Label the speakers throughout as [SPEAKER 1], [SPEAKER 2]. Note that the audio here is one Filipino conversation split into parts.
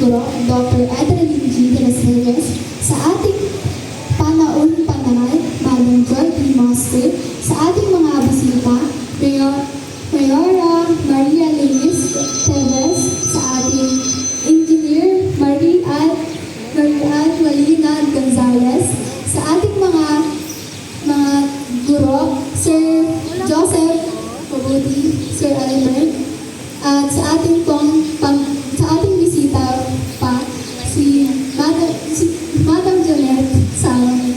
[SPEAKER 1] guro, Dr. Adrenaline G. de las Reyes, sa ating panauling pananal, Madam Joy D. Master, sa ating mga bisita, Mayora Maria Lewis Teves, sa ating Engineer Marian Walina Gonzalez, sa ating mga guro, Sir Joseph Mabuti, Sir Albert, at sa ating bisita pa, si Madam Janet Salon.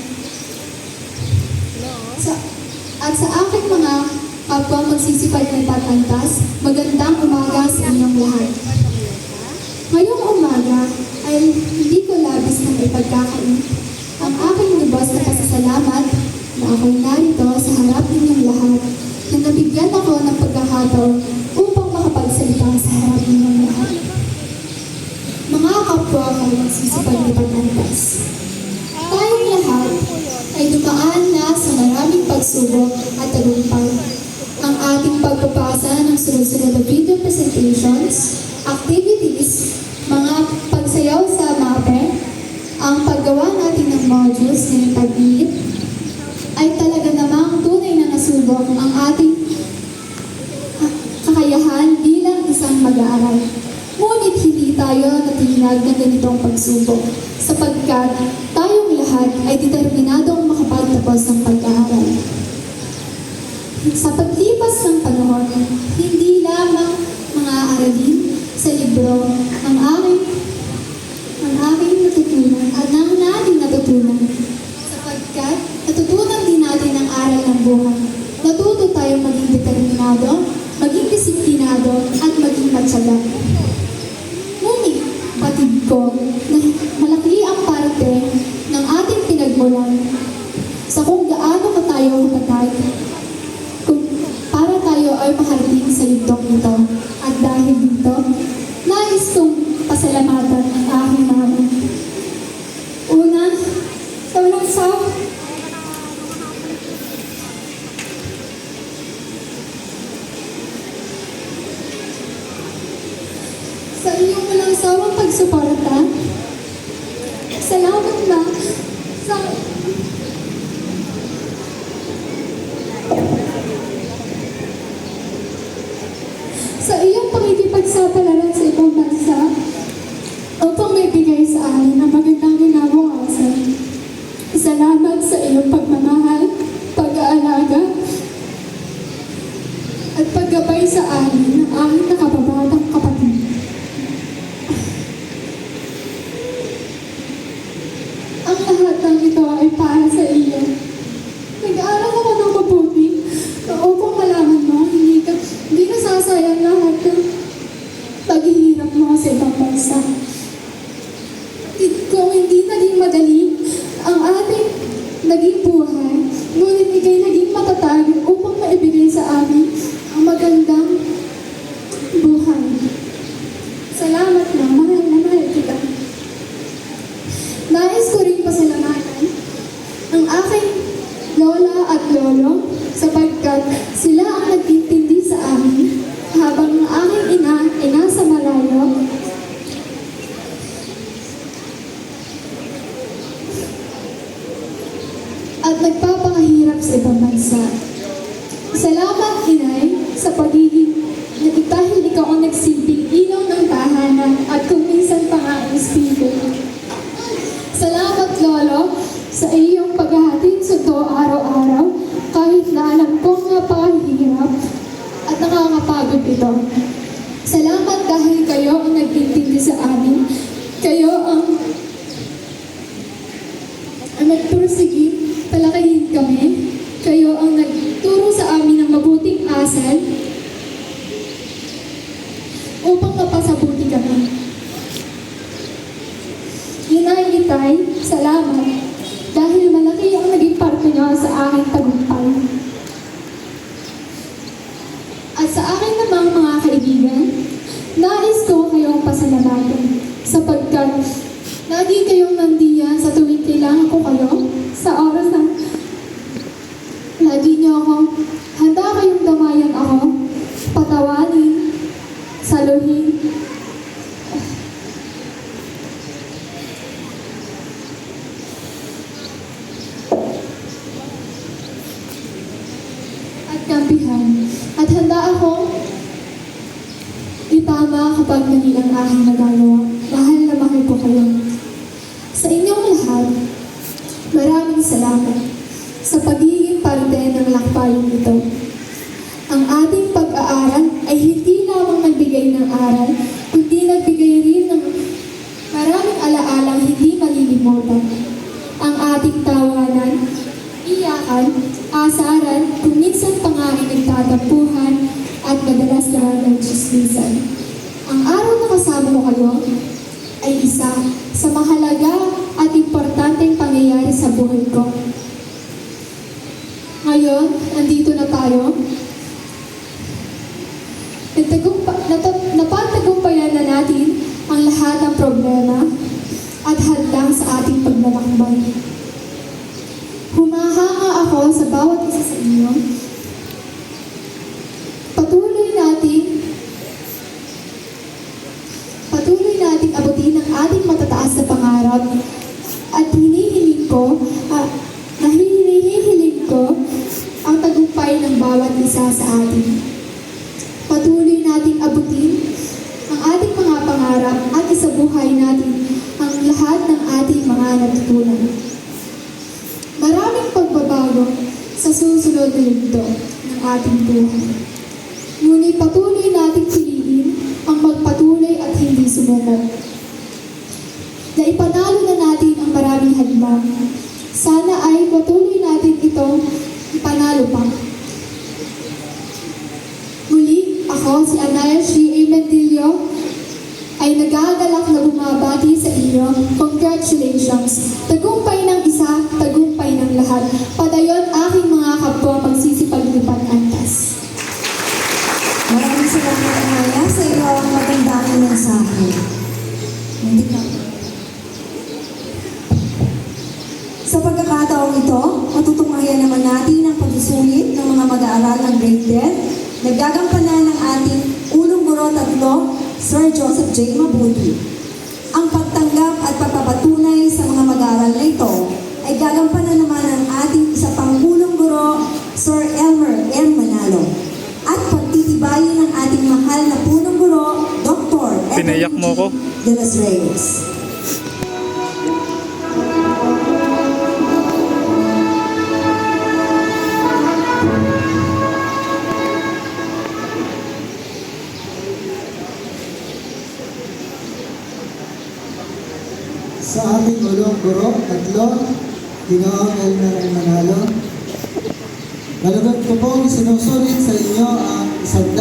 [SPEAKER 1] At sa aking mga kapwa magsisipag ng patantas, magandang umaga sa inyong lahat. Ngayong umaga ay hindi ko labis ng ipagkakain ang aking lubos na pasasalamat na ako'y narito sa harap ninyong lahat na nabigyan ako ng pagkakataon upang makapagsalita sa harap ninyong lahat. Mga kapwa ko magsisipag ng patantas, tayong lahat ay dumaan na sa maraming pagsubok at tagumpay. Ang ating pagpapasa ng sunod-sunod na video presentations, activities, mga pagsayaw sa MAPE, ang paggawa natin ng modules ng tag-iit, ay talaga namang tunay na nasubok ang ating kakayahan bilang isang mag-aaral. Ngunit hindi tayo natinag ng ganitong pagsubok, sapagkat tayong lahat ay determinadong makapagtapos ng pag-aaral. Sa paglipas ng panahon, hindi lamang mga aralin sa libro ang aking natutunan at ang natin natutunan, sapagkat natutunan din natin ang aral ng buhay. Natuto tayong maging determinado, maging disiplinado, at maging matyaga. Ngunit, batid ko na malaki ang parte ng ating pinagmulan sa kung gaano ka tayo katatag para tayo ay makarating sa yugtong ito. At dahil dito, nais kong pasalamatan ang aking mga una, sa iyong walang sawang pagsuporta. Salamat na sa iyong pakikipagsapalaran sa ibang bansa upang maibigay sa amin ang magandang kinabukasan. Salamat sa iyong pagmamahal, pag-aalaga, at paggabay sa amin ng aking nakababatang kapatid. Ang lahat ng ito ay para sa iyo. Nag-aaral ako ng mabuti upang malaman mo hindi nasasayang lahat ng paghihirap mo sa ibang bansa. Kung hindi naging madali ang ating naging buhay, ngunit ikay naging matatag upang maibigay sa amin ang magandang buhay. Salamat na, mahal na mahal kita. Nais ko rin pasalamatan ang aking lola at lolo sapagkat sila ang nagtintindi sa amin habang ang aking ina sa malayo at nagpapakahirap sa ibang bansa. Salamat, Inay, sa pagiging dahil ikaw ang nagsilbing ilaw ng tahanan at kung minsan pa nga ang espiritu. Salamat, Lolo, sa iyong paghahatid sundo araw-araw kahit na alam kong napakahirap at nakakapagod ito. Salamat dahil kayo ang nagtintindi sa amin. Kayo ang nagpursige, talakayin kami. Kayo ang nagturo sa amin ng mabuting asal upang mapasabuti kami. Inay, Itay, salamat dahil malaki ang naging parte niyo sa aking tagumpay. At sa akin namang mga kaibigan, nais ko kayong pasalamatan sapagkat lagi kayong nandiyan sa tuwing kailangan ko kayo sa oras ng lagi niyo ako, handa kayong damayan ako, patawanin, saluhin, tama kapag mali ang aking nagagawa. Mahal na mahal ko kayo. Sa inyong lahat, maraming salamat sa pagiging parte ng lakbayan ito. Ang ating pag-aaral ay hindi lamang nagbigay ng aral, kundi nagbigay rin ng maraming alaalang hindi malilimutan. Ang ating tawanan, iyakan, asaran, kung minsan pa nga ay nagtatampuhan at madalas na nagchismisan. Ang araw na kasama ko kayo ay isa sa mahalaga at importanteng pangyayari sa buhay ko. Ngayon, andito na tayo. Napagtagumpayan na natin ang lahat ng problema at hadlang sa ating paglalakbay. Humahanga ako sa bawat isa sa inyo. Patuloy nating abutin ang ating matataas na pangarap at hinihiling ko ang tagumpay ng bawat isa sa atin. Patuloy nating abutin ang ating mga pangarap at isabuhay natin ang lahat ng ating mga natutunan. Maraming pagbabago sa susunod na yugto ng ating buhay. Ngunit patuloy nating piliin ang magpatuloy at hindi sumuko. Na ipanalo na natin ang maraming hadlang. Sana ay patuloy natin ito ipanalo pa. Muli, ako si Anaya G. A. Mendillo ay nagagalak na bumabati sa inyo. Congratulations! Tagumpay ng isa, tagumpay ng lahat. Padayon aking mga kapwa magsisipag-lipat antas.
[SPEAKER 2] Maraming salamat, Anaya, sa iyong magandang mensahe. Hindi ka. Sa pagkakataong ito, matutunghayan naman natin ang pagsusulit ng mga mag-aaral ng grade 10. Naggagampanan ng ating unang guro 3, Sir Joseph J. Mabuti. Ang pagtanggap at pagpapatunay sa mga mag-aaral na ito ay gagampanan naman ng ating isa pang unang guro, Sir Elmer M. Manalo. At pagtitibayin ng ating mahal na punong guro, Dr.
[SPEAKER 3] Pinayak mo ko?
[SPEAKER 2] De los Reyes.
[SPEAKER 4] Sa ating ulong guro, 3, Ginoong Elmer M. Manalo. Malugod ko pong sinusulit sa inyo ang 100